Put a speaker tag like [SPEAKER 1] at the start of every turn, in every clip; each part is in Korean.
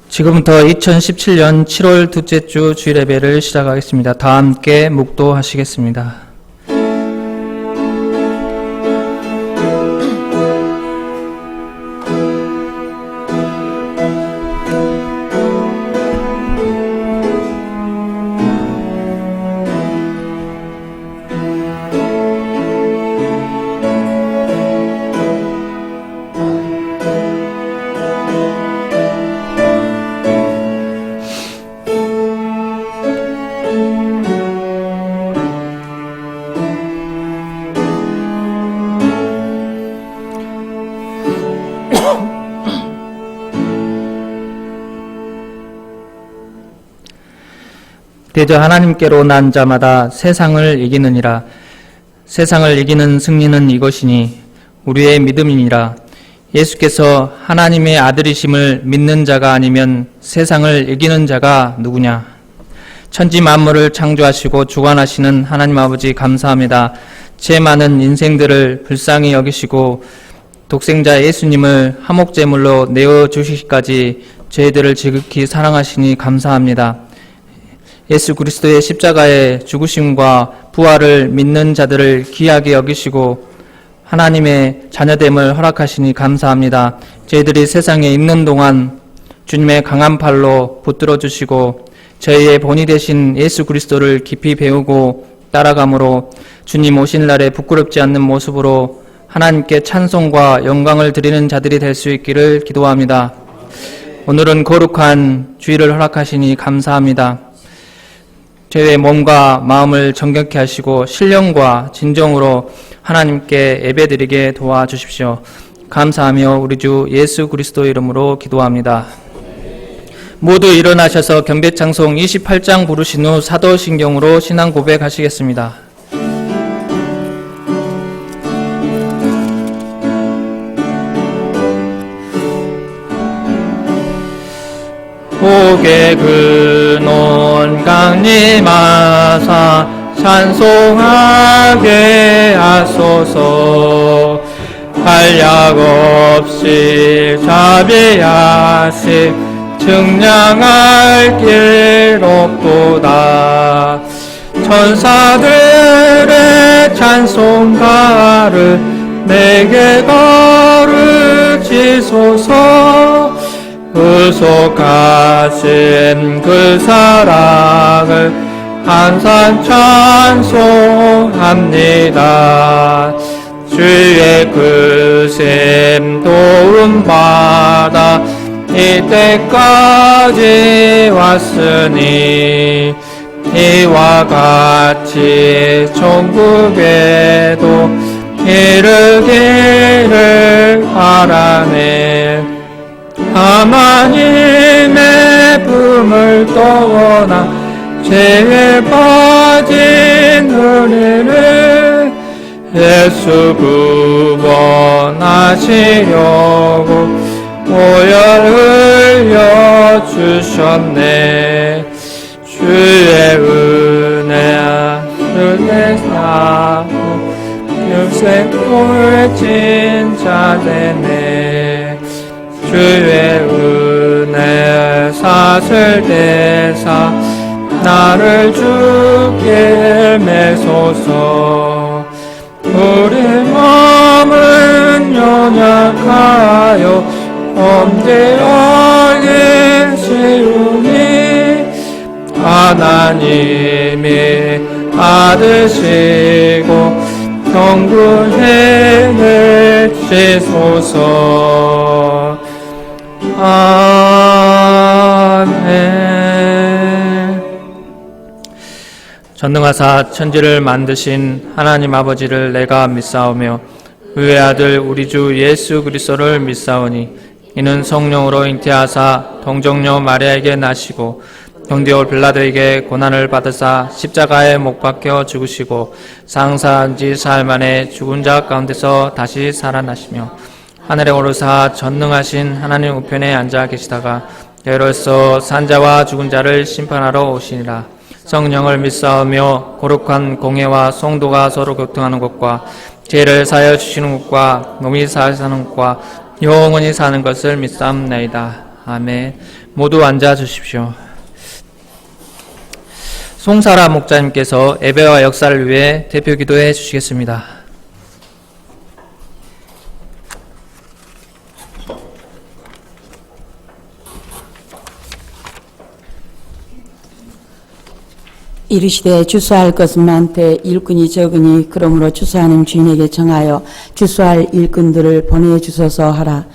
[SPEAKER 1] 지금부터 2017년 7월 둘째 주 주일 예배를 시작하겠습니다. 다 함께 묵도하시겠습니다. 대저 하나님께로 난 자마다 세상을 이기느니라. 세상을 이기는 승리는 이것이니 우리의 믿음이니라. 예수께서 하나님의 아들이심을 믿는 자가 아니면 세상을 이기는 자가 누구냐. 천지 만물을 창조하시고 주관하시는 하나님 아버지 감사합니다. 제 많은 인생들을 불쌍히 여기시고 독생자 예수님을 화목제물로 내어주시기까지 저희들을 지극히 사랑하시니 감사합니다. 예수 그리스도의 십자가의 죽으심과 부활을 믿는 자들을 귀하게 여기시고 하나님의 자녀됨을 허락하시니 감사합니다. 저희들이 세상에 있는 동안 주님의 강한 팔로 붙들어 주시고 저희의 본이 되신 예수 그리스도를 깊이 배우고 따라감으로 주님 오신 날에 부끄럽지 않는 모습으로 하나님께 찬송과 영광을 드리는 자들이 될 수 있기를 기도합니다. 오늘은 거룩한 주일을 허락하시니 감사합니다. 저희의 몸과 마음을 정결케 하시고 신령과 진정으로 하나님께 예배드리게 도와주십시오. 감사하며 우리 주 예수 그리스도 이름으로 기도합니다. 모두 일어나셔서 경배창송 28장 부르신 후 사도신경으로 신앙 고백하시겠습니다. 고개 근원 강림하사 찬송하게 하소서. 한량 없이 자비하심 증량할 길 없도다. 천사들의 찬송가를 내게 거르시소서. 구속하신 그 사랑을 항상 찬송합니다. 주의 크심 도움받아 이때까지 왔으니 이와 같이 천국에도 이르기를 바라네. 하나님의 품을 떠나 죄에 빠진 은혜를 예수 구원하시려고 보혈 흘려 주셨네. 주의 은혜를 사고 육색 꼴진 자되네. 주의 은혜 사슬 대사 나를 주께 매소서. 우리 마음은 연약하여 범죄하게 쉬우니 하나님이 받으시고 경구해 내시소서. 아멘. 전능하사 천지를 만드신 하나님 아버지를 내가 믿사오며 그의 아들 우리 주 예수 그리스도를 믿사오니 이는 성령으로 잉태하사 동정녀 마리아에게 나시고 본디오 빌라도에게 고난을 받으사 십자가에 못 박혀 죽으시고 장사한 지 사흘 만에 죽은 자 가운데서 다시 살아나시며 하늘에 오르사 전능하신 하나님 우편에 앉아 계시다가 여로서 산자와 죽은 자를 심판하러 오시니라. 성령을 믿사오며 거룩한 공회와 성도가 서로 교통하는 것과 죄를 사하여 주시는 것과 몸이 사하여 사는 것과 영원히 사는 것을 믿사옵나이다. 아멘. 모두 앉아 주십시오. 송사라 목자님께서 예배와 역사를 위해 대표 기도해 주시겠습니다.
[SPEAKER 2] 이르시되 주수할 것은 많되 일꾼이 적으니 그러므로 주수하는 주인에게 정하여 주수할 일꾼들을 보내주소서 하라.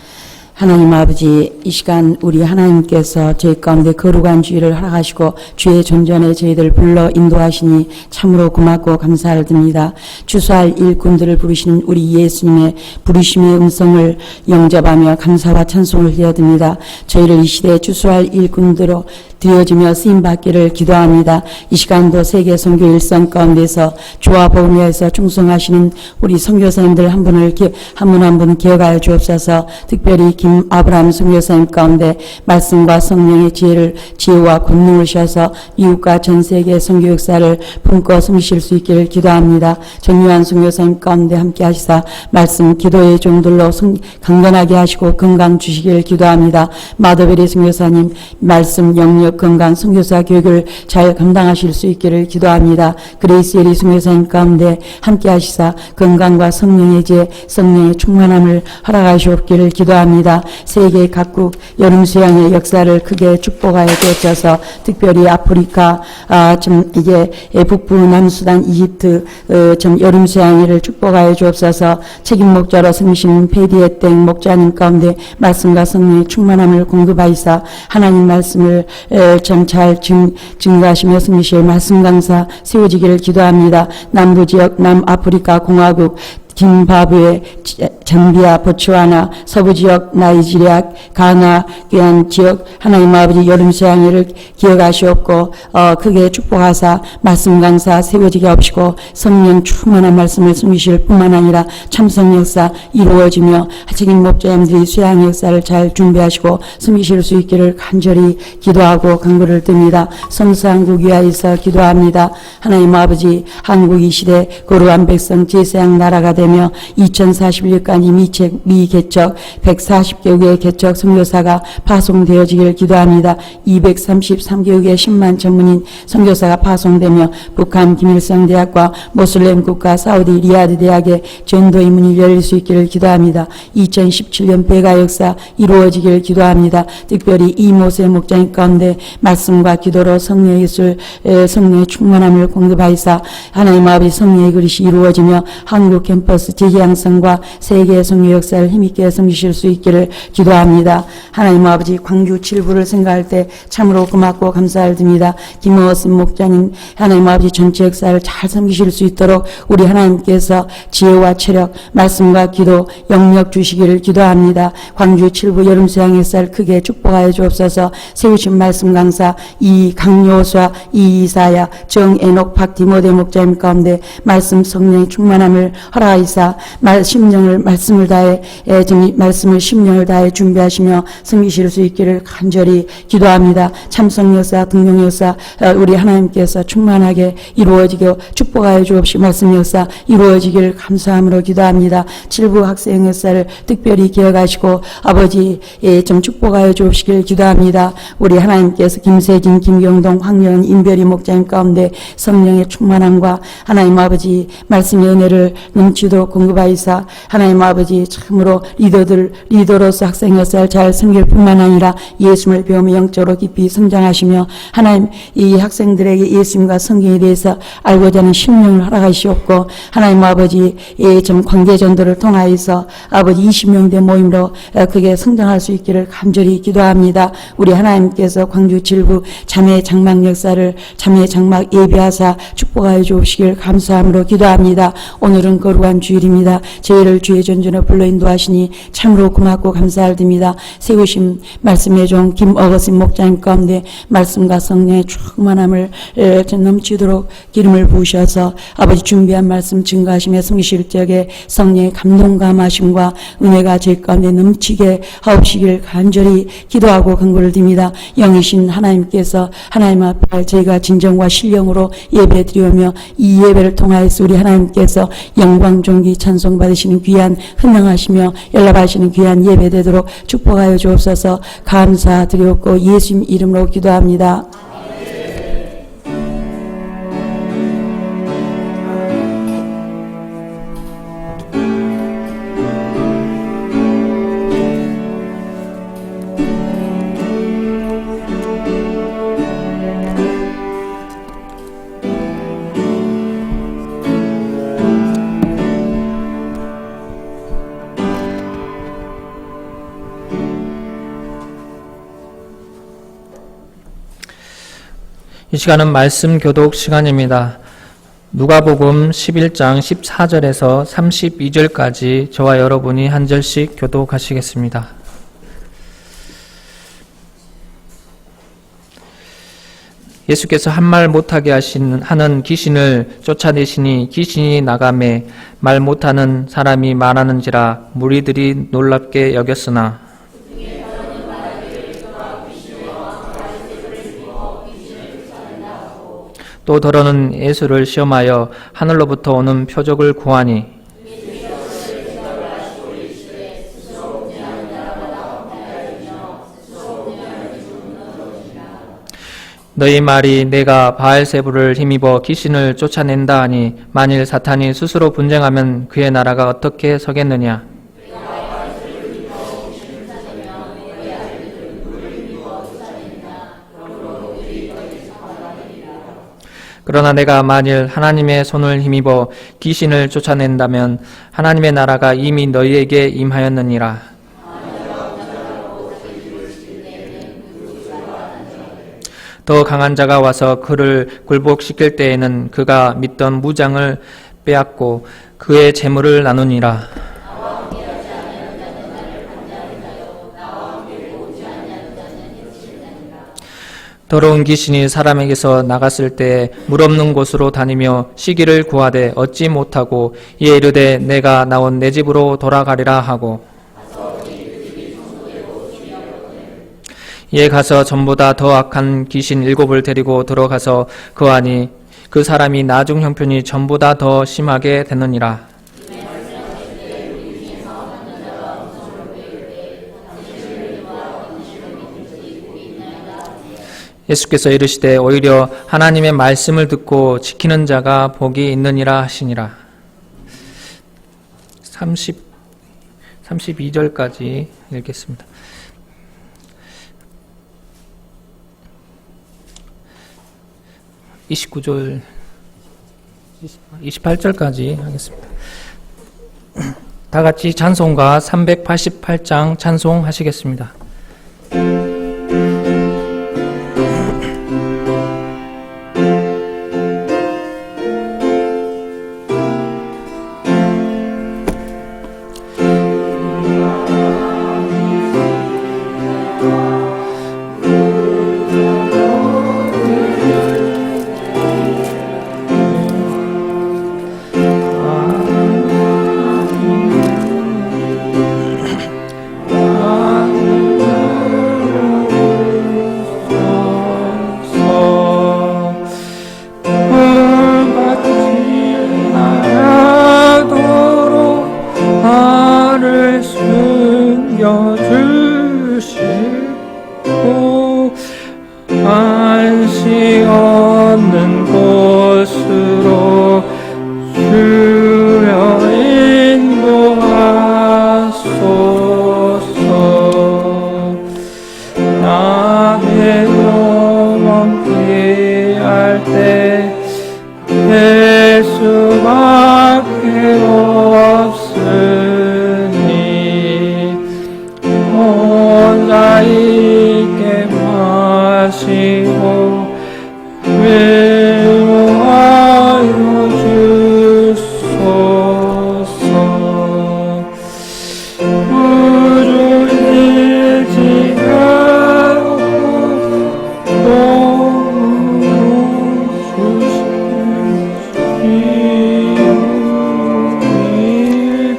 [SPEAKER 2] 하나님 아버지, 이 시간 우리 하나님께서 저희 가운데 거룩한 주의를 허락하시고 주의 존전에 저희들 불러 인도하시니 참으로 고맙고 감사를 드립니다. 주수할 일꾼들을 부르시는 우리 예수님의 부르심의 음성을 영접하며 감사와 찬송을 드려드립니다. 저희를 이 시대에 주수할 일꾼들로 드려지며 쓰임받기를 기도합니다. 이 시간도 세계 선교 일선 가운데서 주와 복음에서 충성하시는 우리 선교사님들 한 분 한 분 기억하여 주옵소서. 특별히 김 아브라함 선교사님 가운데 말씀과 성령의 지혜와 권능을 주셔서 미국과 전 세계 선교 역사를 품고 숨기실 수 있기를 기도합니다. 전유한 선교사님 가운데 함께 하시사 말씀 기도의 종들로 강건하게 하시고 건강 주시기를 기도합니다. 마더베리 선교사님 말씀 영역 건강 선교사 교육을 잘 감당하실 수 있기를 기도합니다. 그레이스 예리 선교사님 가운데 함께 하시사 건강과 성령의 지혜, 성령의 충만함을 허락하시옵기를 기도합니다. 세계 각국 여름 수양의 역사를 크게 축복하여 주옵소서. 특별히 아프리카, 북부 남수단, 이집트 여름 수양회를 축복하여 주옵소서. 책임 목자로 섬기시는 페디에 땡 목자님 가운데 말씀과 성령의 충만함을 공급하이사 하나님 말씀을 잘 증거하시며 섬기실 말씀 강사 세워지기를 기도합니다. 남부지역 남아프리카 공화국 짐바브웨, 잠비아, 보츠와나, 서부지역, 나이지리아, 가나, 귀한 지역, 하나님 아버지 여름수양회를 기억하시옵고, 크게 축복하사, 말씀 강사 세워지게 하시고, 성령 충만한 말씀을 숨기실 뿐만 아니라 참성 역사 이루어지며, 책임 목자님들이 수양 역사를 잘 준비하시고, 숨기실 수 있기를 간절히 기도하고 간구를 듭니다. 성수한국 위하여서 기도합니다. 하나님 아버지, 한국 이 시대 거룩한 백성 제사양 나라가 되며 2041년까지 미개척 140개국의 개척 선교사가 파송되어지기를 기도합니다. 233개국의 10만 전문인 선교사가 파송되며 북한 김일성 대학과 모슬렘 국가 사우디 리야드 대학의 전도의 문이 열릴 수 있기를 기도합니다. 2017년 배가 역사 이루어지기를 기도합니다. 특별히 이모세 목장님 가운데 말씀과 기도로 성령의 예술, 성령의 충만함을 공급하이사 하나님 아버지 성령의 그릇이 이루어지며 한국 캠퍼스 재향성과 세계 선교 역사를 힘있게 섬기실 수 있기를 기도합니다. 하나님 아버지 광주 7부를 생각할 때 참으로 고맙고 감사를 드립니다. 김어스 목자님 하나님 아버지 전체 역사를 잘 섬기실 수 있도록 우리 하나님께서 지혜와 체력 말씀과 기도 영역 주시기를 기도합니다. 광주 7부 여름수양 역사를 크게 축복하여 주옵소서. 세우신 말씀 강사 이강요수와 이이사야 정애녹 박디모데 목자님 가운데 말씀 성령의 충만함을 허락하이사 말씀을 다해 말씀을 심령을 다해 준비하시며 섬기실 수 있기를 간절히 기도합니다. 참성 역사 등용 역사 우리 하나님께서 충만하게 이루어지고 축복하여 주옵시 말씀 역사 이루어지기를 감사함으로 기도합니다. 7부 학생 역사를 특별히 기억하시고 아버지 좀 축복하여 주옵시기를 기도합니다. 우리 하나님께서 김세진, 김경동, 황영은, 임별이 목자님 가운데 성령의 충만함과 하나님 아버지 말씀의 은혜를 넘치도록 공급하이사 하나님 아버지 참으로 리더로서 학생 역사를 잘 섬길 뿐만 아니라 예수님을 배우며 영적으로 깊이 성장하시며 하나님 이 학생들에게 예수님과 성경에 대해서 알고자 하는 심령을 허락하시옵고 하나님 아버지 좀 관계전도를 통하여서 아버지 20명대 모임으로 크게 성장할 수 있기를 간절히 기도합니다. 우리 하나님께서 광주 7부 자매 장막 역사를 자매 장막 예비하사 축복하여 주시길 감사함으로 기도합니다. 오늘은 거룩한 주일입니다. 저희를 주의 전전에 불러 인도하시니 참으로 고맙고 감사를 드립니다. 세우심 말씀의 종 김어거신 목자님 가운데 말씀과 성령의 충만함을 넘치도록 기름을 부으셔서 아버지 준비한 말씀 증거하시며 섬기실 적에 성령의 감동 감하심과 은혜가 저희 가운데 넘치게 하옵시길 간절히 기도하고 간구를 드립니다. 영이신 하나님께서 하나님 앞에 저희가 진정과 신령으로 예배 드리오며 이 예배를 통하여서 우리 하나님께서 영광 존귀 찬송 받으시는 귀한 헌당하시며 연락하시는 귀한 예배 되도록 축복하여 주옵소서. 감사드리옵고 예수님 이름으로 기도합니다.
[SPEAKER 1] 이 시간은 말씀 교독 시간입니다. 누가복음 11장 14절에서 32절까지 저와 여러분이 한 절씩 교독하시겠습니다. 예수께서 한 말 못하게 하는 귀신을 쫓아내시니 귀신이 나가매 말 못하는 사람이 말하는지라 무리들이 놀랍게 여겼으나 또 더러는 예수를 시험하여 하늘로부터 오는 표적을 구하니 너희 말이 내가 바알세불을 힘입어 귀신을 쫓아낸다 하니 만일 사탄이 스스로 분쟁하면 그의 나라가 어떻게 서겠느냐. 그러나 내가 만일 하나님의 손을 힘입어 귀신을 쫓아낸다면 하나님의 나라가 이미 너희에게 임하였느니라. 더 강한 자가 와서 그를 굴복시킬 때에는 그가 믿던 무장을 빼앗고 그의 재물을 나누니라. 더러운 귀신이 사람에게서 나갔을 때 물 없는 곳으로 다니며 시기를 구하되 얻지 못하고 이에 이르되 내가 나온 내 집으로 돌아가리라 하고 이에 가서 전보다 더 악한 귀신 7을 데리고 들어가서 거하니 그 사람이 나중 형편이 전보다 더 심하게 되느니라. 예수께서 이르시되 오히려 하나님의 말씀을 듣고 지키는 자가 복이 있느니라 하시니라. 32절까지 읽겠습니다. 29절, 28절까지 하겠습니다. 다 같이 찬송가 388장 찬송하시겠습니다.
[SPEAKER 3] 안식 없는 곳으로 주여 인도하소서. 남의 영원 피할 때 예수밖에 없으니 혼자 있게 마시고 위로하여 주소서. 부르짖지 않고 도와주시니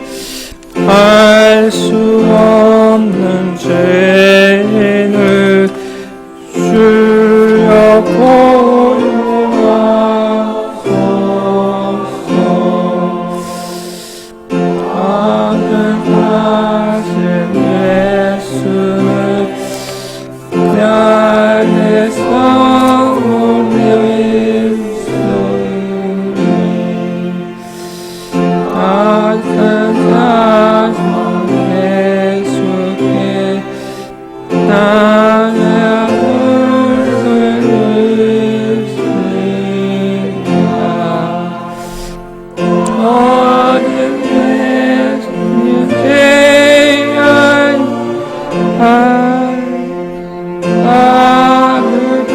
[SPEAKER 3] 알 수 없는 죄인을 주여 보여하소서.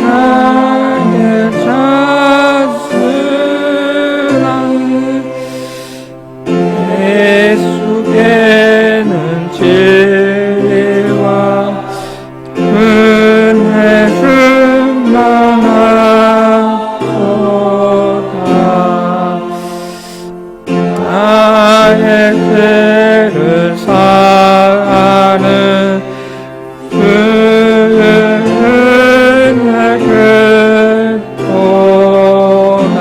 [SPEAKER 3] 가득하게 찼으나 예수께는 진리와 은혜뿐만 하도다. 나의 죄를 사하는 은혜를 도다.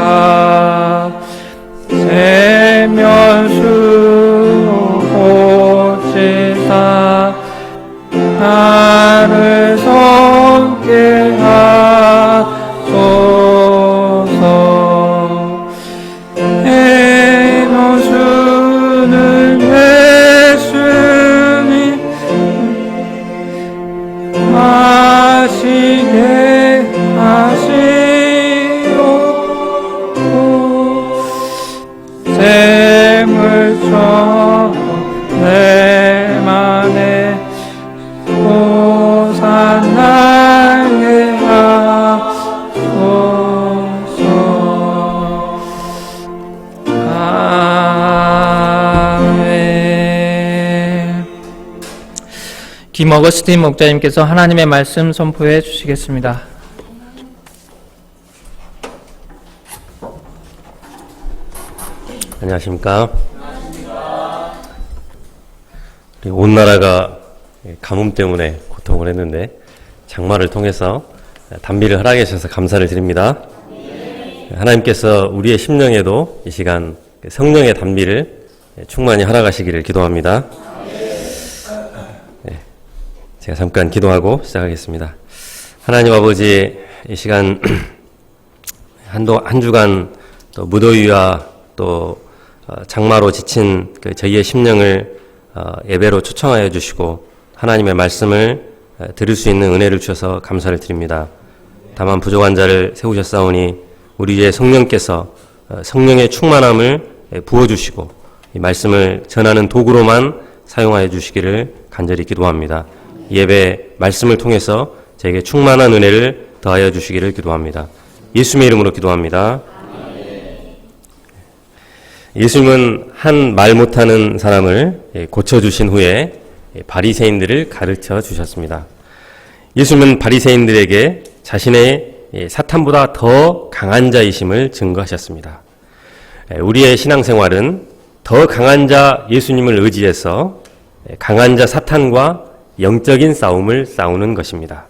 [SPEAKER 3] 세면수로 고치사 나를 섬게 하소서. 해노수는 예수님 마시게 하시오. 샘물처럼 내 맘에 호산나게 하소서. 아멘.
[SPEAKER 1] 김 어거스틴 목자님께서 하나님의 말씀 선포해 주시겠습니다.
[SPEAKER 4] 안녕하십니까? 우리 온 나라가 가뭄 때문에 고통을 했는데 장마를 통해서 단비를 허락해 주셔서 감사를 드립니다. 하나님께서 우리의 심령에도 이 시간 성령의 단비를 충만히 허락하시기를 기도합니다. 제가 잠깐 기도하고 시작하겠습니다. 하나님 아버지, 이 시간 한 주간 또 무더위와 또 장마로 지친 저희의 심령을 예배로 초청하여 주시고 하나님의 말씀을 들을 수 있는 은혜를 주셔서 감사를 드립니다. 다만 부족한 자를 세우셨사오니 우리 위에 성령께서 성령의 충만함을 부어주시고 이 말씀을 전하는 도구로만 사용하여 주시기를 간절히 기도합니다. 예배 말씀을 통해서 저에게 충만한 은혜를 더하여 주시기를 기도합니다. 예수님의 이름으로 기도합니다. 예수님은 한 말 못하는 사람을 고쳐주신 후에 바리새인들을 가르쳐 주셨습니다. 예수님은 바리새인들에게 자신의 사탄보다 더 강한 자이심을 증거하셨습니다. 우리의 신앙생활은 더 강한 자 예수님을 의지해서 강한 자 사탄과 영적인 싸움을 싸우는 것입니다.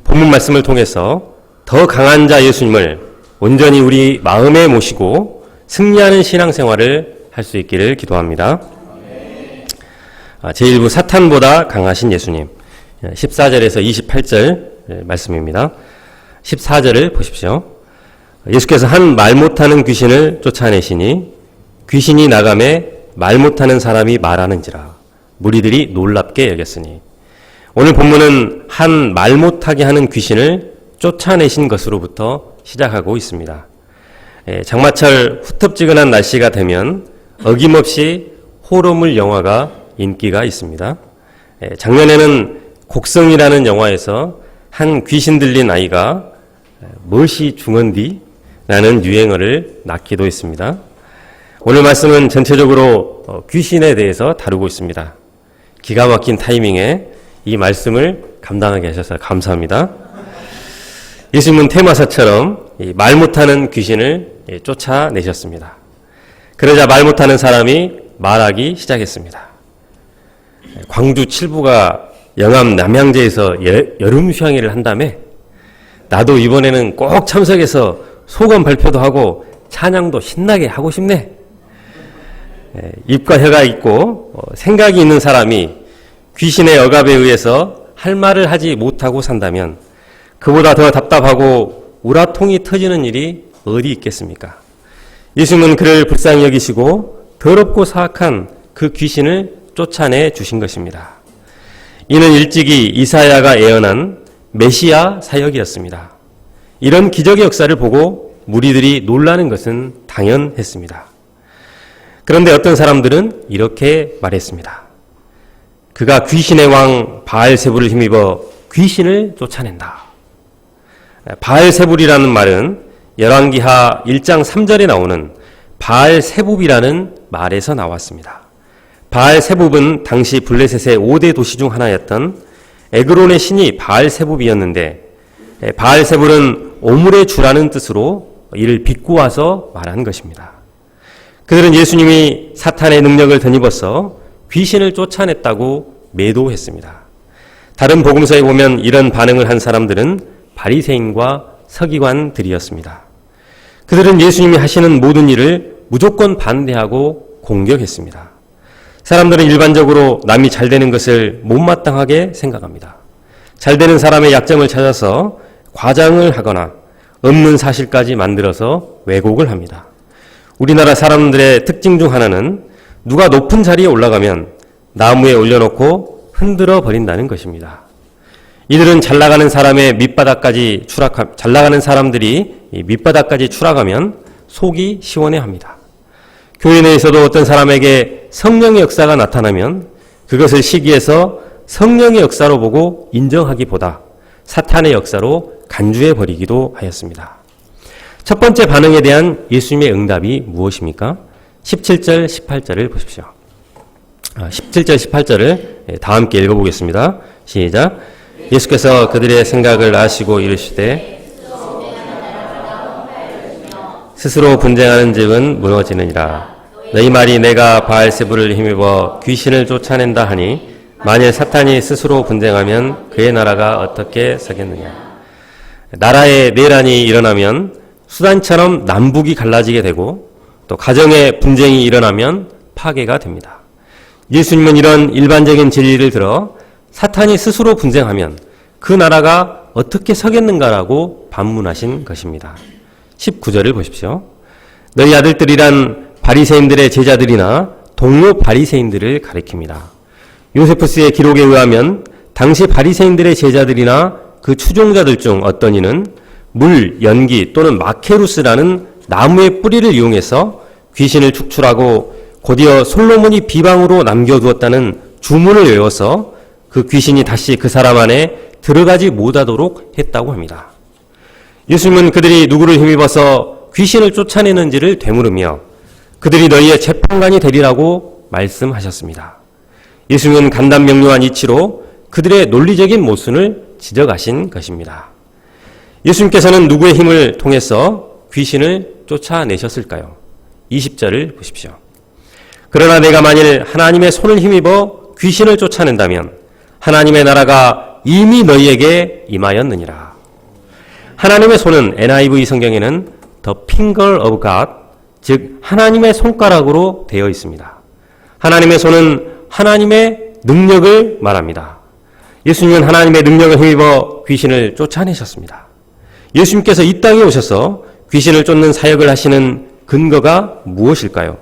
[SPEAKER 4] 본문 말씀을 통해서 더 강한 자 예수님을 온전히 우리 마음에 모시고 승리하는 신앙생활을 할 수 있기를 기도합니다. 제1부 사탄보다 강하신 예수님, 14절에서 28절 말씀입니다. 14절을 보십시오. 예수께서 한 말 못하는 귀신을 쫓아내시니 귀신이 나가매 말 못하는 사람이 말하는지라 무리들이 놀랍게 여겼으니. 오늘 본문은 한 말 못하게 하는 귀신을 쫓아내신 것으로부터 시작하고 있습니다. 장마철 후텁지근한 날씨가 되면 어김없이 호러물 영화가 인기가 있습니다. 작년에는 곡성이라는 영화에서 한 귀신 들린 아이가 무엇이 중헌디? 라는 유행어를 낳기도 했습니다. 오늘 말씀은 전체적으로 귀신에 대해서 다루고 있습니다. 기가 막힌 타이밍에 이 말씀을 감당하게 하셔서 감사합니다. 예수님은 테마사처럼 말 못하는 귀신을 쫓아내셨습니다. 그러자 말 못하는 사람이 말하기 시작했습니다. 광주 칠부가 영암 남양제에서 여름 휴양회를 한다며 나도 이번에는 꼭 참석해서 소감 발표도 하고 찬양도 신나게 하고 싶네. 입과 혀가 있고 생각이 있는 사람이 귀신의 억압에 의해서 할 말을 하지 못하고 산다면 그보다 더 답답하고 우라통이 터지는 일이 어디 있겠습니까? 예수님은 그를 불쌍히 여기시고 더럽고 사악한 그 귀신을 쫓아내 주신 것입니다. 이는 일찍이 이사야가 예언한 메시아 사역이었습니다. 이런 기적의 역사를 보고 무리들이 놀라는 것은 당연했습니다. 그런데 어떤 사람들은 이렇게 말했습니다. 그가 귀신의 왕 바알세불을 힘입어 귀신을 쫓아낸다. 바알세불이라는 말은 열왕기하 1장 3절에 나오는 바알세붑이라는 말에서 나왔습니다. 바알세붑은 당시 블레셋의 5대 도시 중 하나였던 에그론의 신이 바알세붑이었는데, 바알세불은 오물의 주라는 뜻으로 이를 비꼬아서 말한 것입니다. 그들은 예수님이 사탄의 능력을 덧입어서 귀신을 쫓아냈다고 매도했습니다. 다른 복음서에 보면 이런 반응을 한 사람들은 바리새인과 서기관들이었습니다. 그들은 예수님이 하시는 모든 일을 무조건 반대하고 공격했습니다. 사람들은 일반적으로 남이 잘 되는 것을 못마땅하게 생각합니다. 잘 되는 사람의 약점을 찾아서 과장을 하거나 없는 사실까지 만들어서 왜곡을 합니다. 우리나라 사람들의 특징 중 하나는 누가 높은 자리에 올라가면 나무에 올려놓고 흔들어 버린다는 것입니다. 이들은 잘 나가는 사람들이 밑바닥까지 추락하면 속이 시원해합니다. 교회 내에서도 어떤 사람에게 성령의 역사가 나타나면 그것을 시기해서 성령의 역사로 보고 인정하기보다 사탄의 역사로 간주해 버리기도 하였습니다. 첫 번째 반응에 대한 예수님의 응답이 무엇입니까? 17절, 18절을 보십시오. 17절, 18절을 다 함께 읽어보겠습니다. 시작. 예수께서 그들의 생각을 아시고 이르시되 스스로 분쟁하는 집은 무너지느니라. 너희 말이 내가 바알세불을 힘입어 귀신을 쫓아낸다 하니 만일 사탄이 스스로 분쟁하면 그의 나라가 어떻게 서겠느냐. 나라에 내란이 일어나면 수단처럼 남북이 갈라지게 되고 또 가정에 분쟁이 일어나면 파괴가 됩니다. 예수님은 이런 일반적인 진리를 들어 사탄이 스스로 분쟁하면 그 나라가 어떻게 서겠는가라고 반문하신 것입니다. 19절을 보십시오. 너희 아들들이란 바리새인들의 제자들이나 동료 바리새인들을 가리킵니다. 요세푸스의 기록에 의하면 당시 바리새인들의 제자들이나 그 추종자들 중 어떤 이는 물, 연기 또는 마케루스라는 나무의 뿌리를 이용해서 귀신을 축출하고 곧이어 솔로몬이 비방으로 남겨두었다는 주문을 외워서 그 귀신이 다시 그 사람 안에 들어가지 못하도록 했다고 합니다. 예수님은 그들이 누구를 힘입어서 귀신을 쫓아내는지를 되물으며 그들이 너희의 재판관이 되리라고 말씀하셨습니다. 예수님은 간단명료한 이치로 그들의 논리적인 모순을 지적하신 것입니다. 예수님께서는 누구의 힘을 통해서 귀신을 쫓아내셨을까요? 20절을 보십시오. 그러나 내가 만일 하나님의 손을 힘입어 귀신을 쫓아낸다면 하나님의 나라가 이미 너희에게 임하였느니라. 하나님의 손은 NIV 성경에는 The finger of God, 즉 하나님의 손가락으로 되어 있습니다. 하나님의 손은 하나님의 능력을 말합니다. 예수님은 하나님의 능력을 힘입어 귀신을 쫓아내셨습니다. 예수님께서 이 땅에 오셔서 귀신을 쫓는 사역을 하시는 근거가 무엇일까요?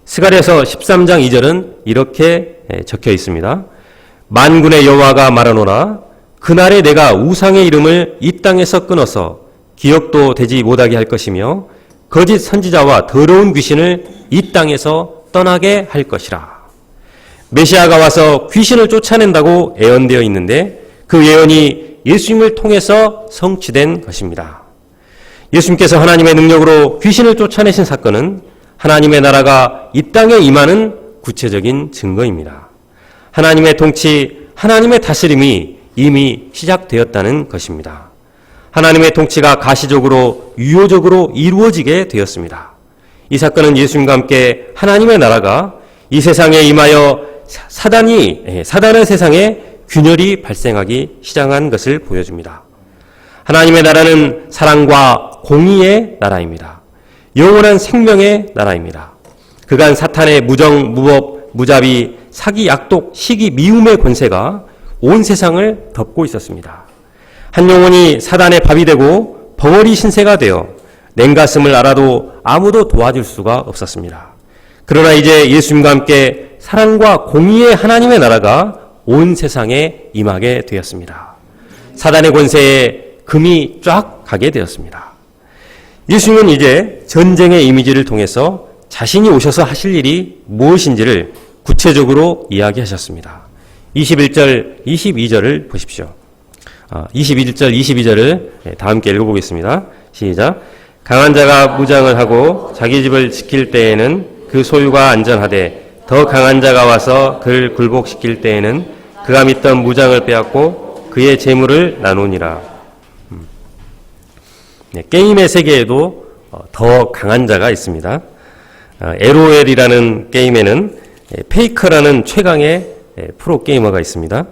[SPEAKER 4] 스가랴서 13장 2절은 이렇게 적혀 있습니다. 만군의 여호와가 말하노라 그날에 내가 우상의 이름을 이 땅에서 끊어서 기억도 되지 못하게 할 것이며 거짓 선지자와 더러운 귀신을 이 땅에서 떠나게 할 것이라. 메시아가 와서 귀신을 쫓아낸다고 예언되어 있는데 그 예언이 예수님을 통해서 성취된 것입니다. 예수님께서 하나님의 능력으로 귀신을 쫓아내신 사건은 하나님의 나라가 이 땅에 임하는 구체적인 증거입니다. 하나님의 통치, 하나님의 다스림이 이미 시작되었다는 것입니다. 하나님의 통치가 가시적으로 유효적으로 이루어지게 되었습니다. 이 사건은 예수님과 함께 하나님의 나라가 이 세상에 임하여 사단의 세상에 균열이 발생하기 시작한 것을 보여줍니다. 하나님의 나라는 사랑과 공의의 나라입니다. 영원한 생명의 나라입니다. 그간 사탄의 무정, 무법, 무자비, 사기, 약독, 시기, 미움의 권세가 온 세상을 덮고 있었습니다. 한 영혼이 사단의 밥이 되고 벙어리 신세가 되어 냉가슴을 알아도 아무도 도와줄 수가 없었습니다. 그러나 이제 예수님과 함께 사랑과 공의의 하나님의 나라가 온 세상에 임하게 되었습니다. 사단의 권세에 금이 쫙 가게 되었습니다. 예수님은 이제 전쟁의 이미지를 통해서 자신이 오셔서 하실 일이 무엇인지를 구체적으로 이야기하셨습니다. 21절, 22절을 보십시오. 21절, 22절을 다 함께 읽어보겠습니다. 시작. 강한 자가 무장을 하고 자기 집을 지킬 때에는 그 소유가 안전하되 더 강한 자가 와서 그를 굴복시킬 때에는 그가 믿던 무장을 빼앗고 그의 재물을 나누니라. 게임의 세계에도 더 강한 자가 있습니다. LOL이라는 게임에는 페이커라는 최강의 프로게이머가 있습니다.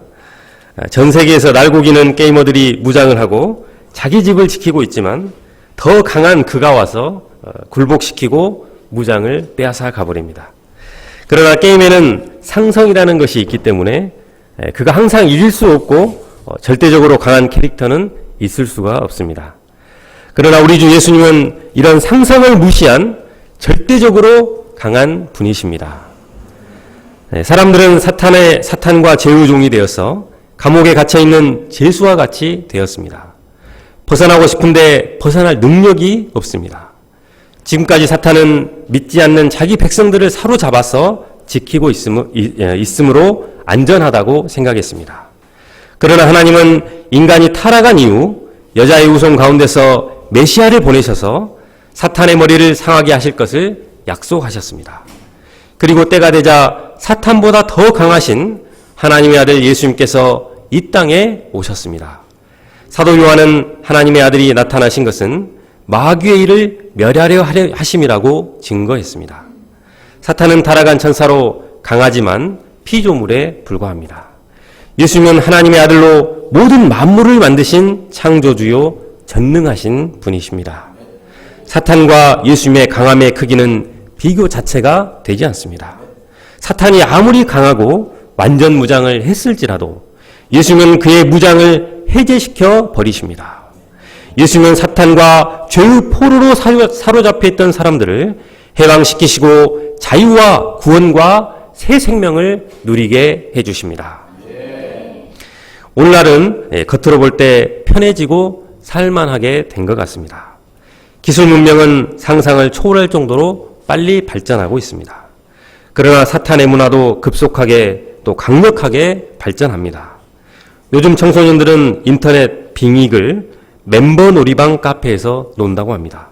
[SPEAKER 4] 전 세계에서 날고기는 게이머들이 무장을 하고 자기 집을 지키고 있지만 더 강한 그가 와서 굴복시키고 무장을 빼앗아 가버립니다. 그러나 게임에는 상성이라는 것이 있기 때문에 그가 항상 이길 수 없고 절대적으로 강한 캐릭터는 있을 수가 없습니다. 그러나 우리 주 예수님은 이런 상성을 무시한 절대적으로 강한 분이십니다. 사람들은 사탄과 죄의 종이 되어서 감옥에 갇혀있는 죄수와 같이 되었습니다. 벗어나고 싶은데 벗어날 능력이 없습니다. 지금까지 사탄은 믿지 않는 자기 백성들을 사로잡아서 지키고 있으므로 안전하다고 생각했습니다. 그러나 하나님은 인간이 타락한 이후 여자의 후손 가운데서 메시아를 보내셔서 사탄의 머리를 상하게 하실 것을 약속하셨습니다. 그리고 때가 되자 사탄보다 더 강하신 하나님의 아들 예수님께서 이 땅에 오셨습니다. 사도 요한은 하나님의 아들이 나타나신 것은 마귀의 일을 멸하려 하심이라고 증거했습니다. 사탄은 타락한 천사로 강하지만 피조물에 불과합니다. 예수님은 하나님의 아들로 모든 만물을 만드신 창조주요 전능하신 분이십니다. 사탄과 예수님의 강함의 크기는 비교 자체가 되지 않습니다. 사탄이 아무리 강하고 완전 무장을 했을지라도 예수님은 그의 무장을 해제시켜 버리십니다. 예수님은 사탄과 죄의 포로로 사로잡혀 있던 사람들을 해방시키시고 자유와 구원과 새 생명을 누리게 해주십니다. 오늘날은 겉으로 볼 때 편해지고 살만하게 된 것 같습니다. 기술 문명은 상상을 초월할 정도로 빨리 발전하고 있습니다. 그러나 사탄의 문화도 급속하게 또 강력하게 발전합니다. 요즘 청소년들은 인터넷 빙익을 멤버 놀이방 카페에서 논다고 합니다.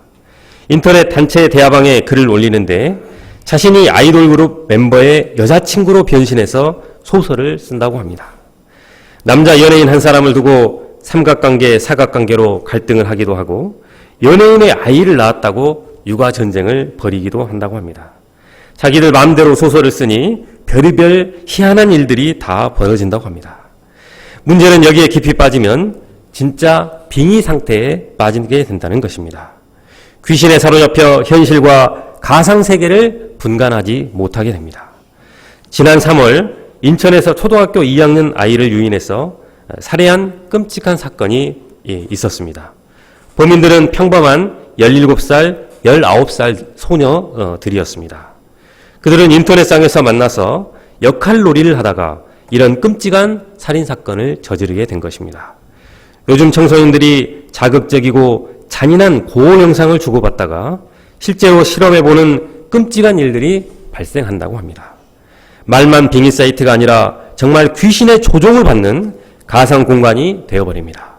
[SPEAKER 4] 인터넷 단체 대화방에 글을 올리는데 자신이 아이돌 그룹 멤버의 여자친구로 변신해서 소설을 쓴다고 합니다. 남자 연예인 한 사람을 두고 삼각관계, 사각관계로 갈등을 하기도 하고 연예인의 아이를 낳았다고 육아 전쟁을 벌이기도 한다고 합니다. 자기들 마음대로 소설을 쓰니 별의별 희한한 일들이 다 벌어진다고 합니다. 문제는 여기에 깊이 빠지면 진짜 빙의 상태에 빠지게 된다는 것입니다. 귀신에 사로잡혀 현실과 가상세계를 분간하지 못하게 됩니다. 지난 3월 인천에서 초등학교 2학년 아이를 유인해서 살해한 끔찍한 사건이 있었습니다. 범인들은 평범한 17살, 19살 소녀들이었습니다. 그들은 인터넷상에서 만나서 역할놀이를 하다가 이런 끔찍한 살인사건을 저지르게 된 것입니다. 요즘 청소년들이 자극적이고 잔인한 고어 영상을 주고받다가 실제로 실험해보는 끔찍한 일들이 발생한다고 합니다. 말만 빙의 사이트가 아니라 정말 귀신의 조종을 받는 가상 공간이 되어버립니다.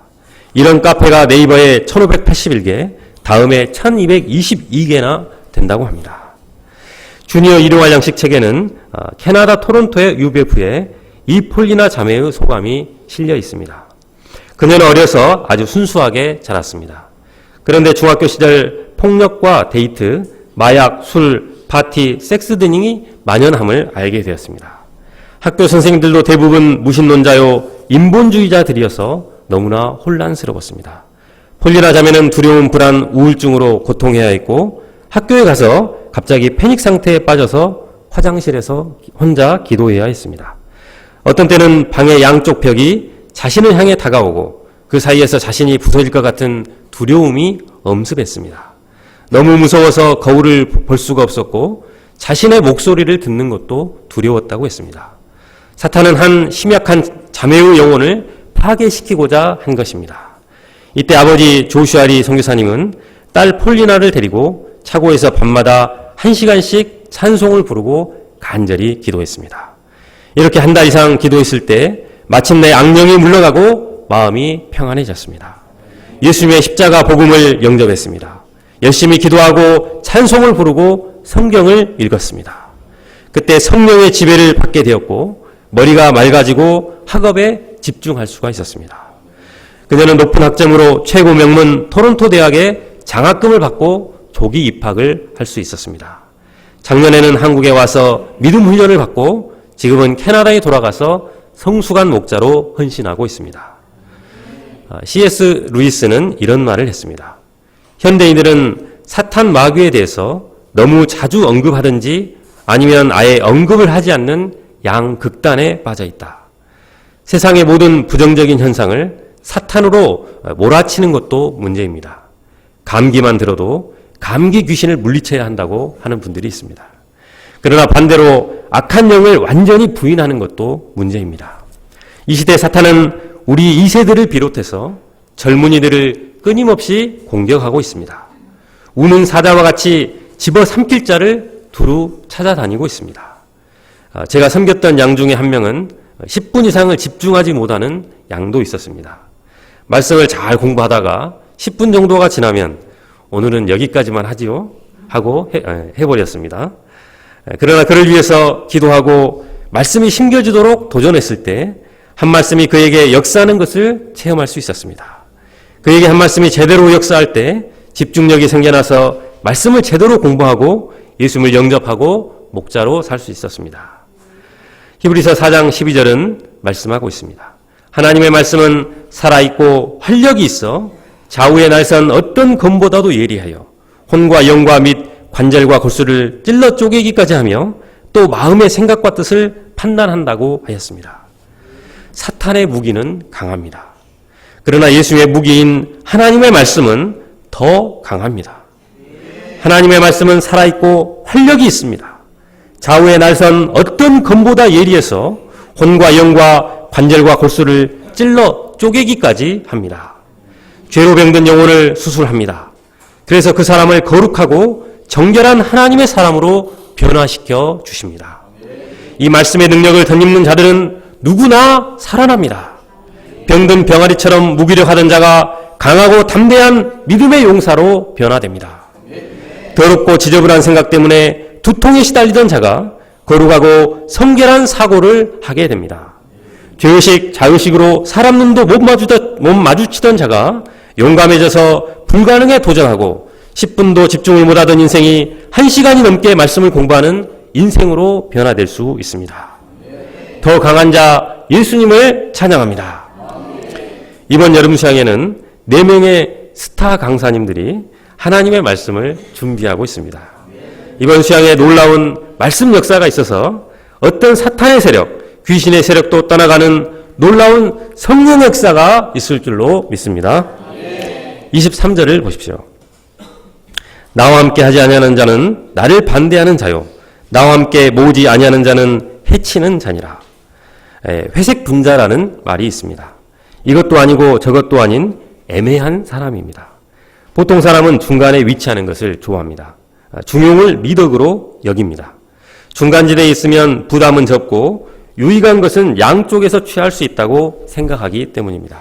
[SPEAKER 4] 이런 카페가 네이버에 1581개, 다음에 1222개나 된다고 합니다. 주니어 일용할 양식 책에는 캐나다 토론토의 UBF에 이 폴리나 자매의 소감이 실려 있습니다. 그녀는 어려서 아주 순수하게 자랐습니다. 그런데 중학교 시절 폭력과 데이트, 마약, 술, 파티, 섹스 등이 만연함을 알게 되었습니다. 학교 선생님들도 대부분 무신론자요 인본주의자들이어서 너무나 혼란스러웠습니다. 폴리나 자매는 두려움, 불안, 우울증으로 고통해야 했고 학교에 가서 갑자기 패닉 상태에 빠져서 화장실에서 혼자 기도해야 했습니다. 어떤 때는 방의 양쪽 벽이 자신을 향해 다가오고 그 사이에서 자신이 부서질 것 같은 두려움이 엄습했습니다. 너무 무서워서 거울을 볼 수가 없었고 자신의 목소리를 듣는 것도 두려웠다고 했습니다. 사탄은 한 심약한 자매의 영혼을 파괴시키고자 한 것입니다. 이때 아버지 조슈아리 선교사님은 딸 폴리나를 데리고 차고에서 밤마다 1시간씩 찬송을 부르고 간절히 기도했습니다. 이렇게 한 달 이상 기도했을 때 마침내 악령이 물러가고 마음이 평안해졌습니다. 예수님의 십자가 복음을 영접했습니다. 열심히 기도하고 찬송을 부르고 성경을 읽었습니다. 그때 성령의 지배를 받게 되었고 머리가 맑아지고 학업에 집중할 수가 있었습니다. 그녀는 높은 학점으로 최고 명문 토론토 대학에 장학금을 받고 조기 입학을 할 수 있었습니다. 작년에는 한국에 와서 믿음 훈련을 받고 지금은 캐나다에 돌아가서 성수관 목자로 헌신하고 있습니다. C.S. 루이스는 이런 말을 했습니다. 현대인들은 사탄 마귀에 대해서 너무 자주 언급하든지 아니면 아예 언급을 하지 않는 양극단에 빠져 있다. 세상의 모든 부정적인 현상을 사탄으로 몰아치는 것도 문제입니다. 감기만 들어도 감기 귀신을 물리쳐야 한다고 하는 분들이 있습니다. 그러나 반대로 악한 영을 완전히 부인하는 것도 문제입니다. 이 시대 사탄은 우리 2세들을 비롯해서 젊은이들을 끊임없이 공격하고 있습니다. 우는 사자와 같이 집어삼킬 자를 두루 찾아다니고 있습니다. 제가 섬겼던 양 중에 한 명은 10분 이상을 집중하지 못하는 양도 있었습니다. 말씀을 잘 공부하다가 10분 정도가 지나면 오늘은 여기까지만 하지요 하고 해버렸습니다. 그러나 그를 위해서 기도하고 말씀이 심겨지도록 도전했을 때 한 말씀이 그에게 역사하는 것을 체험할 수 있었습니다. 그에게 한 말씀이 제대로 역사할 때 집중력이 생겨나서 말씀을 제대로 공부하고 예수님을 영접하고 목자로 살 수 있었습니다. 히브리서 4장 12절은 말씀하고 있습니다. 하나님의 말씀은 살아있고 활력이 있어 좌우의 날선 어떤 검보다도 예리하여 혼과 영과 및 관절과 골수를 찔러 쪼개기까지 하며 또 마음의 생각과 뜻을 판단한다고 하였습니다. 사탄의 무기는 강합니다. 그러나 예수님의 무기인 하나님의 말씀은 더 강합니다. 하나님의 말씀은 살아있고 활력이 있습니다. 좌우의 날선 어떤 검보다 예리해서 혼과 영과 관절과 골수를 찔러 쪼개기까지 합니다. 죄로 병든 영혼을 수술합니다. 그래서 그 사람을 거룩하고 정결한 하나님의 사람으로 변화시켜 주십니다. 이 말씀의 능력을 덧입는 자들은 누구나 살아납니다. 병든 병아리처럼 무기력하던 자가 강하고 담대한 믿음의 용사로 변화됩니다. 더럽고 지저분한 생각 때문에 두통에 시달리던 자가 거룩하고 성결한 사고를 하게 됩니다. 죄의식, 자의식으로 사람 눈도 못 마주치던 자가 용감해져서 불가능에 도전하고 10분도 집중을 못하던 인생이 1시간이 넘게 말씀을 공부하는 인생으로 변화될 수 있습니다. 더 강한 자 예수님을 찬양합니다. 이번 여름 수양에는 4명의 스타 강사님들이 하나님의 말씀을 준비하고 있습니다. 이번 수양에 놀라운 말씀 역사가 있어서 어떤 사탄의 세력, 귀신의 세력도 떠나가는 놀라운 성령 역사가 있을 줄로 믿습니다. 23절을 보십시오. 나와 함께 하지 아니하는 자는 나를 반대하는 자요 나와 함께 모으지 아니하는 자는 해치는 자니라. 회색 분자라는 말이 있습니다. 이것도 아니고 저것도 아닌 애매한 사람입니다. 보통 사람은 중간에 위치하는 것을 좋아합니다. 중용을 미덕으로 여깁니다. 중간지대에 있으면 부담은 적고 유익한 것은 양쪽에서 취할 수 있다고 생각하기 때문입니다.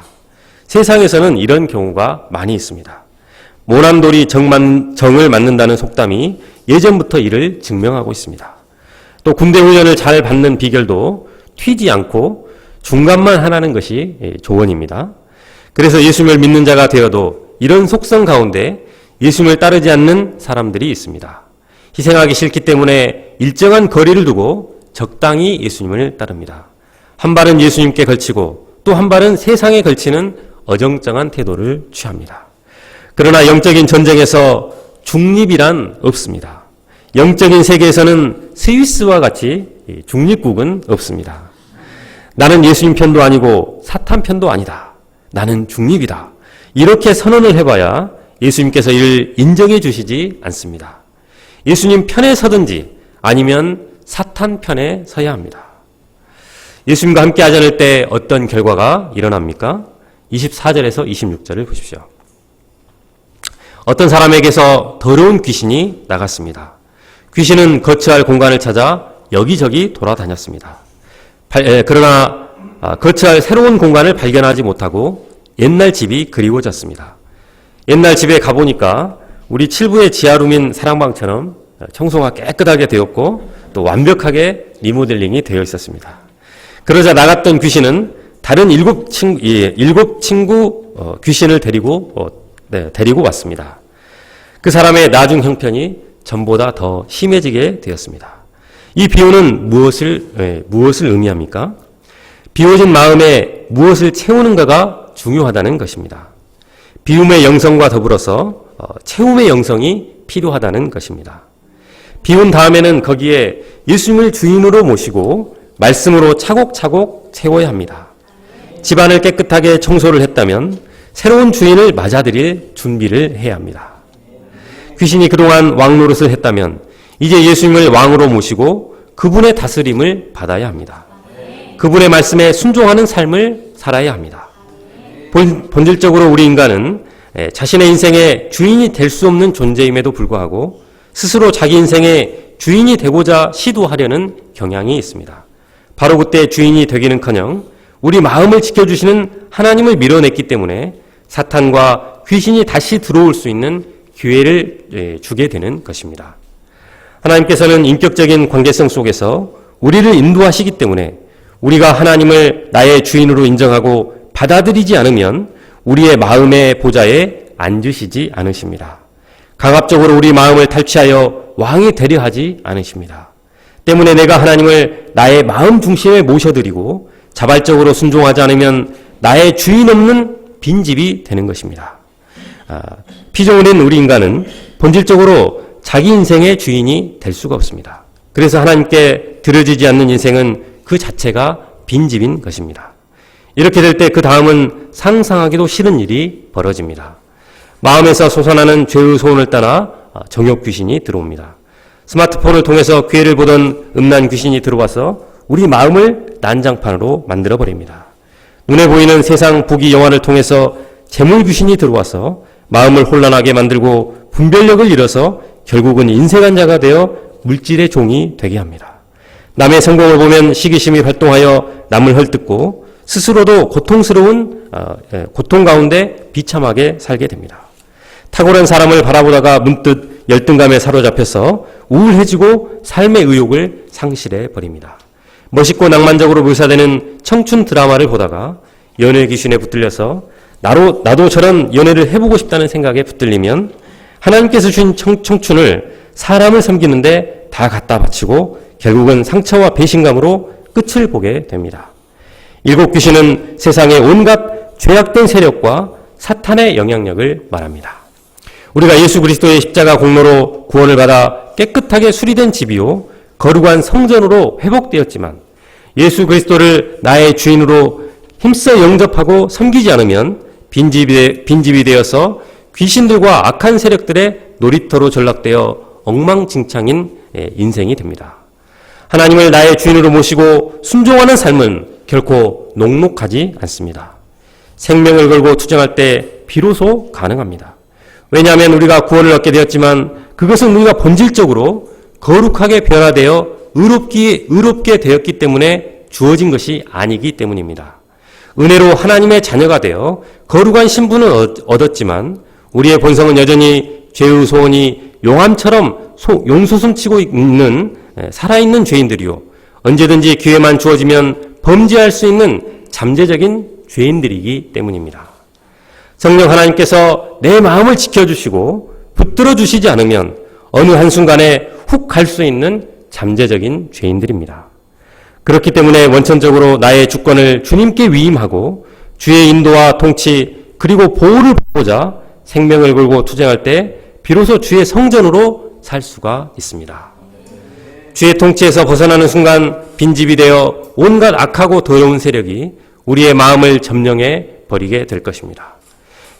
[SPEAKER 4] 세상에서는 이런 경우가 많이 있습니다. 모난돌이 정을 맞는다는 속담이 예전부터 이를 증명하고 있습니다. 또 군대 훈련을 잘 받는 비결도 튀지 않고 중간만 하라는 것이 조언입니다. 그래서 예수님을 믿는 자가 되어도 이런 속성 가운데 예수님을 따르지 않는 사람들이 있습니다. 희생하기 싫기 때문에 일정한 거리를 두고 적당히 예수님을 따릅니다. 한 발은 예수님께 걸치고 또 한 발은 세상에 걸치는 어정쩡한 태도를 취합니다. 그러나 영적인 전쟁에서 중립이란 없습니다. 영적인 세계에서는 스위스와 같이 중립국은 없습니다. 나는 예수님 편도 아니고 사탄 편도 아니다. 나는 중립이다. 이렇게 선언을 해봐야 예수님께서 이를 인정해 주시지 않습니다. 예수님 편에 서든지 아니면 사탄 편에 서야 합니다. 예수님과 함께 하지 않을 때 어떤 결과가 일어납니까? 24절에서 26절을 보십시오. 어떤 사람에게서 더러운 귀신이 나갔습니다. 귀신은 거처할 공간을 찾아 여기저기 돌아다녔습니다. 그러나 거처할 새로운 공간을 발견하지 못하고 옛날 집이 그리워졌습니다. 옛날 집에 가보니까 우리 칠부의 지하룸인 사랑방처럼 청소가 깨끗하게 되었고 또 완벽하게 리모델링이 되어 있었습니다. 그러자 나갔던 귀신은 다른 일곱 친구 귀신을 데리고 왔습니다. 그 사람의 나중 형편이 전보다 더 심해지게 되었습니다. 이 비유는 무엇을 의미합니까? 비워진 마음에 무엇을 채우는가가 중요하다는 것입니다. 비움의 영성과 더불어서 채움의 영성이 필요하다는 것입니다. 비운 다음에는 거기에 예수님을 주인으로 모시고 말씀으로 차곡차곡 채워야 합니다. 집안을 깨끗하게 청소를 했다면 새로운 주인을 맞아들일 준비를 해야 합니다. 귀신이 그동안 왕 노릇을 했다면 이제 예수님을 왕으로 모시고 그분의 다스림을 받아야 합니다. 그분의 말씀에 순종하는 삶을 살아야 합니다. 본질적으로 우리 인간은 자신의 인생의 주인이 될 수 없는 존재임에도 불구하고 스스로 자기 인생의 주인이 되고자 시도하려는 경향이 있습니다. 바로 그때 주인이 되기는커녕 우리 마음을 지켜주시는 하나님을 밀어냈기 때문에 사탄과 귀신이 다시 들어올 수 있는 기회를 주게 되는 것입니다. 하나님께서는 인격적인 관계성 속에서 우리를 인도하시기 때문에 우리가 하나님을 나의 주인으로 인정하고 받아들이지 않으면 우리의 마음의 보좌에 앉으시지 않으십니다. 강압적으로 우리 마음을 탈취하여 왕이 되려 하지 않으십니다. 때문에 내가 하나님을 나의 마음 중심에 모셔드리고 자발적으로 순종하지 않으면 나의 주인 없는 빈집이 되는 것입니다. 피조물인 우리 인간은 본질적으로 자기 인생의 주인이 될 수가 없습니다. 그래서 하나님께 드려지지 않는 인생은 그 자체가 빈집인 것입니다. 이렇게 될 때 그 다음은 상상하기도 싫은 일이 벌어집니다. 마음에서 솟아나는 죄의 소원을 따라 정욕 귀신이 들어옵니다. 스마트폰을 통해서 괴를 보던 음란 귀신이 들어와서 우리 마음을 난장판으로 만들어버립니다. 눈에 보이는 세상 부귀 영화를 통해서 재물 귀신이 들어와서 마음을 혼란하게 만들고 분별력을 잃어서 결국은 인색한 자가 되어 물질의 종이 되게 합니다. 남의 성공을 보면 시기심이 활동하여 남을 헐뜯고 스스로도 고통 가운데 비참하게 살게 됩니다. 탁월한 사람을 바라보다가 문득 열등감에 사로잡혀서 우울해지고 삶의 의욕을 상실해 버립니다. 멋있고 낭만적으로 묘사되는 청춘 드라마를 보다가 연애 귀신에 붙들려서 나도 저런 연애를 해보고 싶다는 생각에 붙들리면 하나님께서 주신 청춘을 사람을 섬기는데 다 갖다 바치고 결국은 상처와 배신감으로 끝을 보게 됩니다. 일곱 귀신은 세상의 온갖 죄악된 세력과 사탄의 영향력을 말합니다. 우리가 예수 그리스도의 십자가 공로로 구원을 받아 깨끗하게 수리된 집이요 거룩한 성전으로 회복되었지만 예수 그리스도를 나의 주인으로 힘써 영접하고 섬기지 않으면 빈집이 되어서 귀신들과 악한 세력들의 놀이터로 전락되어 엉망진창인 인생이 됩니다. 하나님을 나의 주인으로 모시고 순종하는 삶은 결코 녹록하지 않습니다. 생명을 걸고 투쟁할 때 비로소 가능합니다. 왜냐하면 우리가 구원을 얻게 되었지만 그것은 우리가 본질적으로 거룩하게 변화되어 의롭게 되었기 때문에 주어진 것이 아니기 때문입니다. 은혜로 하나님의 자녀가 되어 거룩한 신분을 얻었지만 우리의 본성은 여전히 죄의 소원이 용암처럼 용솟음치고 있는 살아있는 죄인들이요 언제든지 기회만 주어지면 범죄할 수 있는 잠재적인 죄인들이기 때문입니다. 성령 하나님께서 내 마음을 지켜주시고 붙들어 주시지 않으면 어느 한순간에 훅 갈 수 있는 잠재적인 죄인들입니다. 그렇기 때문에 원천적으로 나의 주권을 주님께 위임하고 주의 인도와 통치 그리고 보호를 받고자 생명을 걸고 투쟁할 때 비로소 주의 성전으로 살 수가 있습니다. 주의 통치에서 벗어나는 순간 빈집이 되어 온갖 악하고 더러운 세력이 우리의 마음을 점령해 버리게 될 것입니다.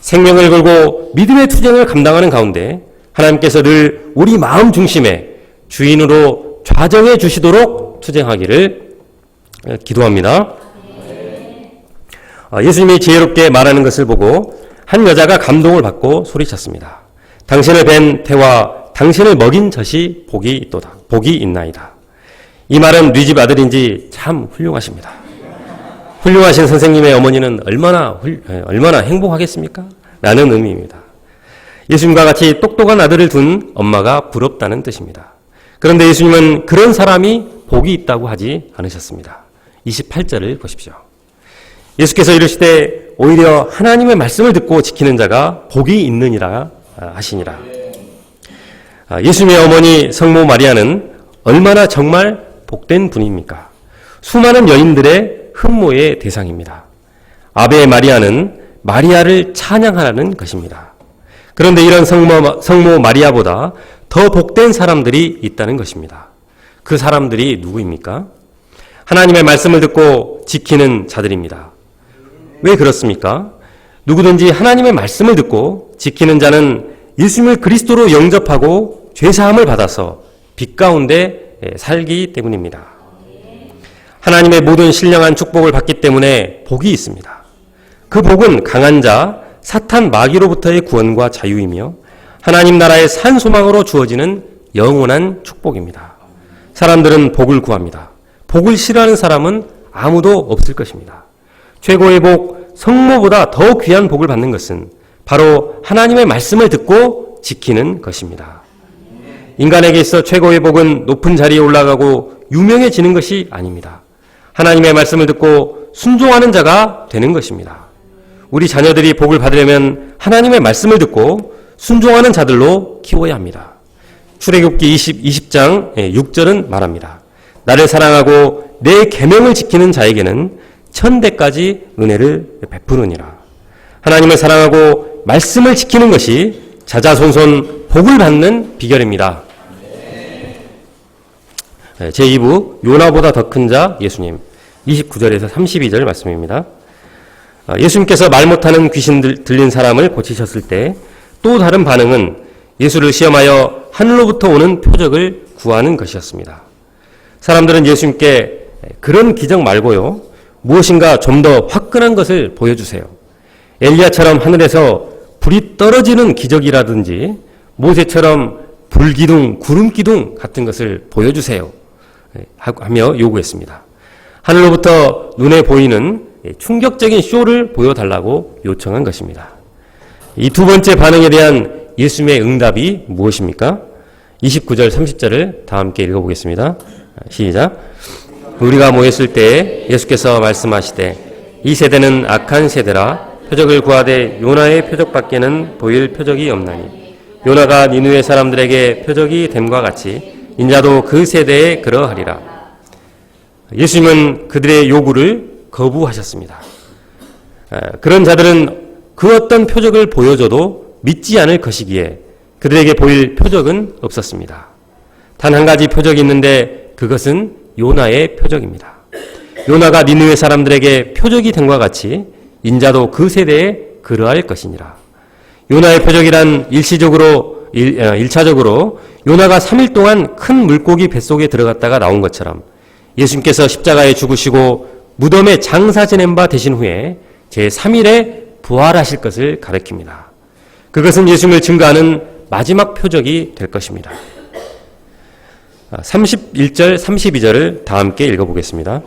[SPEAKER 4] 생명을 걸고 믿음의 투쟁을 감당하는 가운데 하나님께서 늘 우리 마음 중심에 주인으로 좌정해 주시도록 투쟁하기를 기도합니다. 예수님이 지혜롭게 말하는 것을 보고 한 여자가 감동을 받고 소리쳤습니다. 당신을 뵌 태와 당신을 먹인 젖이 복이 있나이다. 이 말은 네 집 아들인지 참 훌륭하십니다. 훌륭하신 선생님의 어머니는 얼마나 행복하겠습니까? 라는 의미입니다. 예수님과 같이 똑똑한 아들을 둔 엄마가 부럽다는 뜻입니다. 그런데 예수님은 그런 사람이 복이 있다고 하지 않으셨습니다. 28절을 보십시오. 예수께서 이르시되 오히려 하나님의 말씀을 듣고 지키는 자가 복이 있느니라 하시니라. 예수님의 어머니 성모 마리아는 얼마나 정말 복된 분입니까? 수많은 여인들의 흠모의 대상입니다. 아베 마리아는 마리아를 찬양하라는 것입니다. 그런데 이런 성모 마리아보다 더 복된 사람들이 있다는 것입니다. 그 사람들이 누구입니까? 하나님의 말씀을 듣고 지키는 자들입니다. 왜 그렇습니까? 누구든지 하나님의 말씀을 듣고 지키는 자는 예수님을 그리스도로 영접하고 죄사함을 받아서 빛 가운데 살기 때문입니다. 하나님의 모든 신령한 축복을 받기 때문에 복이 있습니다. 그 복은 강한 자, 사탄 마귀로부터의 구원과 자유이며 하나님 나라의 산 소망으로 주어지는 영원한 축복입니다. 사람들은 복을 구합니다. 복을 싫어하는 사람은 아무도 없을 것입니다. 최고의 복, 성모보다 더 귀한 복을 받는 것은 바로 하나님의 말씀을 듣고 지키는 것입니다. 인간에게 있어 최고의 복은 높은 자리에 올라가고 유명해지는 것이 아닙니다. 하나님의 말씀을 듣고 순종하는 자가 되는 것입니다. 우리 자녀들이 복을 받으려면 하나님의 말씀을 듣고 순종하는 자들로 키워야 합니다. 출애굽기 20장 6절은 말합니다. 나를 사랑하고 내 계명을 지키는 자에게는 천대까지 은혜를 베푸느니라. 하나님을 사랑하고 말씀을 지키는 것이 자자손손 복을 받는 비결입니다. 제2부 요나보다 더 큰 자 예수님 29절에서 32절 말씀입니다. 예수님께서 말 못하는 귀신 들린 사람을 고치셨을 때 또 다른 반응은 예수를 시험하여 하늘로부터 오는 표적을 구하는 것이었습니다. 사람들은 예수님께 그런 기적 말고요, 무엇인가 좀 더 화끈한 것을 보여주세요. 엘리야처럼 하늘에서 불이 떨어지는 기적이라든지 모세처럼 불기둥, 구름기둥 같은 것을 보여주세요 하며 요구했습니다. 하늘로부터 눈에 보이는 충격적인 쇼를 보여달라고 요청한 것입니다. 이 두 번째 반응에 대한 예수님의 응답이 무엇입니까? 29절 30절을 다 함께 읽어보겠습니다. 시작. 우리가 모였을 때 예수께서 말씀하시되 이 세대는 악한 세대라 표적을 구하되 요나의 표적밖에는 보일 표적이 없나니 요나가 니느웨 사람들에게 표적이 됨과 같이 인자도 그 세대에 그러하리라. 예수님은 그들의 요구를 거부하셨습니다. 그런 자들은 그 어떤 표적을 보여줘도 믿지 않을 것이기에 그들에게 보일 표적은 없었습니다. 단 한 가지 표적이 있는데 그것은 요나의 표적입니다. 요나가 니느웨 사람들에게 표적이 됨과 같이 인자도 그 세대에 그러할 것이니라. 요나의 표적이란 일차적으로 요나가 3일 동안 큰 물고기 뱃속에 들어갔다가 나온 것처럼 예수님께서 십자가에 죽으시고 무덤에 장사 지낸 바 되신 후에 제3일에 부활하실 것을 가리킵니다. 그것은 예수님을 증거하는 마지막 표적이 될 것입니다. 31절, 32절을 다 함께 읽어보겠습니다.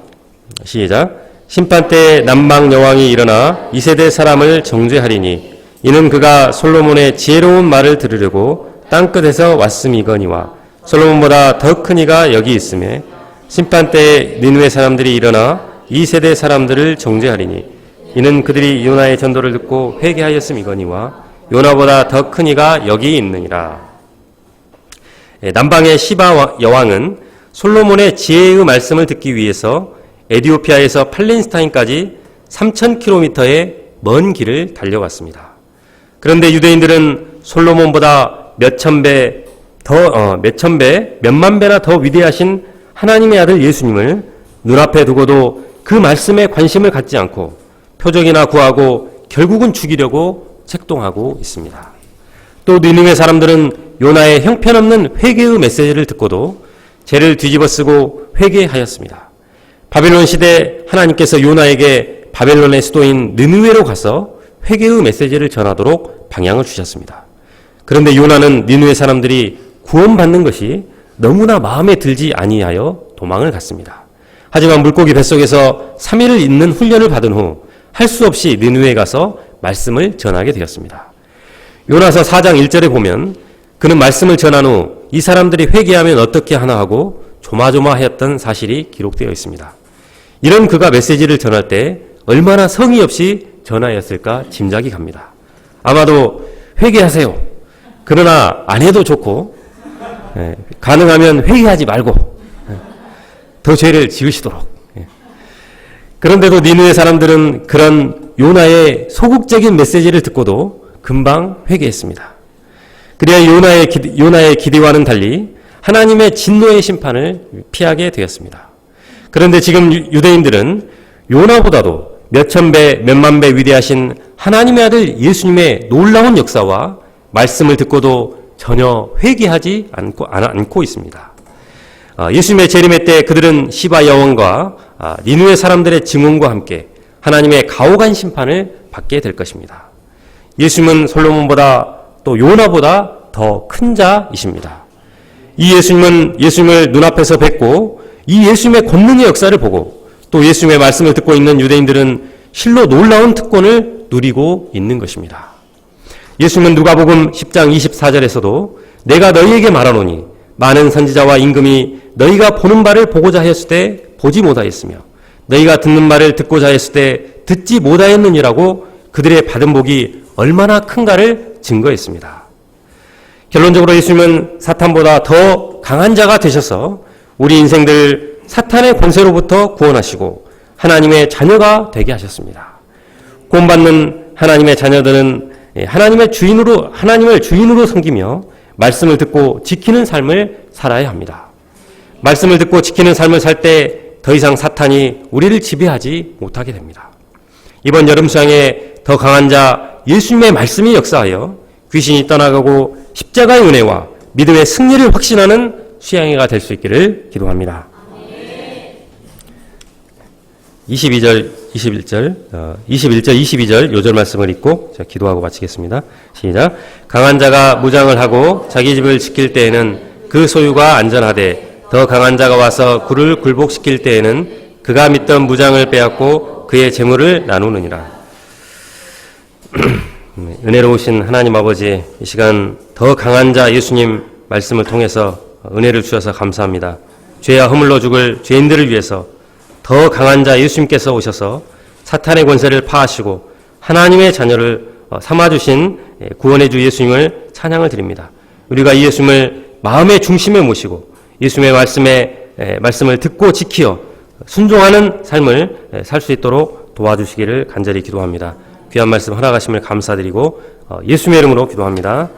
[SPEAKER 4] 시작. 심판 때 남방 여왕이 일어나 이 세대 사람을 정죄하리니 이는 그가 솔로몬의 지혜로운 말을 들으려고 땅끝에서 왔음이거니와 솔로몬보다 더 큰 이가 여기 있음에 심판 때에 니느웨 사람들이 일어나 이 세대 사람들을 정죄하리니 이는 그들이 요나의 전도를 듣고 회개하였음이거니와 요나보다 더 큰 이가 여기 있느니라. 남방의 시바 여왕은 솔로몬의 지혜의 말씀을 듣기 위해서 에티오피아에서 팔레스타인까지 3,000km의 먼 길을 달려왔습니다. 그런데 유대인들은 솔로몬보다 몇만 배나 더 위대하신 하나님의 아들 예수님을 눈앞에 두고도 그 말씀에 관심을 갖지 않고 표적이나 구하고 결국은 죽이려고 책동하고 있습니다. 또 니느웨 사람들은 요나의 형편없는 회개의 메시지를 듣고도 죄를 뒤집어쓰고 회개하였습니다. 바벨론 시대 하나님께서 요나에게 바벨론의 수도인 느느웨로 가서 회개의 메시지를 전하도록 방향을 주셨습니다. 그런데 요나는 니느웨 사람들이 구원받는 것이 너무나 마음에 들지 아니하여 도망을 갔습니다. 하지만 물고기 뱃속에서 3일을 있는 훈련을 받은 후 할 수 없이 니느웨에 가서 말씀을 전하게 되었습니다. 요나서 4장 1절에 보면 그는 말씀을 전한 후 이 사람들이 회개하면 어떻게 하나 하고 조마조마하였던 사실이 기록되어 있습니다. 이런 그가 메시지를 전할 때 얼마나 성의 없이 전하였을까 짐작이 갑니다. 아마도 회개하세요. 그러나 안 해도 좋고 가능하면 회개하지 말고 더 죄를 지으시도록. 그런데도 니느웨 사람들은 그런 요나의 소극적인 메시지를 듣고도 금방 회개했습니다. 그래야 요나의 기대와는 달리 하나님의 진노의 심판을 피하게 되었습니다. 그런데 지금 유대인들은 요나보다도 몇천 배, 몇만 배 위대하신 하나님의 아들 예수님의 놀라운 역사와 말씀을 듣고도 전혀 회개하지 않고 있습니다. 예수님의 재림의 때 그들은 시바 여왕과 니느웨 사람들의 증언과 함께 하나님의 가혹한 심판을 받게 될 것입니다. 예수님은 솔로몬보다 또 요나보다 더 큰 자이십니다. 이 예수님을 눈앞에서 뵙고 이 예수님의 권능의 역사를 보고 또 예수님의 말씀을 듣고 있는 유대인들은 실로 놀라운 특권을 누리고 있는 것입니다. 예수님은 누가복음 10장 24절에서도 내가 너희에게 말하노니 많은 선지자와 임금이 너희가 보는 바를 보고자 하였을 때 보지 못하였으며 너희가 듣는 말을 듣고자 하였을 때 듣지 못하였느니라고 그들의 받은 복이 얼마나 큰가를 증거했습니다. 결론적으로 예수님은 사탄보다 더 강한 자가 되셔서 우리 인생들 사탄의 권세로부터 구원하시고 하나님의 자녀가 되게 하셨습니다. 구원받는 하나님의 자녀들은 하나님을 주인으로 섬기며 말씀을 듣고 지키는 삶을 살아야 합니다. 말씀을 듣고 지키는 삶을 살 때 더 이상 사탄이 우리를 지배하지 못하게 됩니다. 이번 여름 수양에 더 강한 자 예수님의 말씀이 역사하여 귀신이 떠나가고 십자가의 은혜와 믿음의 승리를 확신하는 수양회가 될 수 있기를 기도합니다. 21절, 22절 요절 말씀을 읽고 제가 기도하고 마치겠습니다. 시작. 강한 자가 무장을 하고 자기 집을 지킬 때에는 그 소유가 안전하되 더 강한 자가 와서 그를 굴복시킬 때에는 그가 믿던 무장을 빼앗고 그의 재물을 나누느니라. 은혜로우신 하나님 아버지, 이 시간 더 강한 자 예수님 말씀을 통해서 은혜를 주셔서 감사합니다. 죄와 허물로 죽을 죄인들을 위해서 더 강한 자 예수님께서 오셔서 사탄의 권세를 파하시고 하나님의 자녀를 삼아주신 구원의 주 예수님을 찬양을 드립니다. 우리가 이 예수님을 마음의 중심에 모시고 예수님의 말씀을 듣고 지키어 순종하는 삶을 살 수 있도록 도와주시기를 간절히 기도합니다. 귀한 말씀 허락하심을 감사드리고 예수님의 이름으로 기도합니다.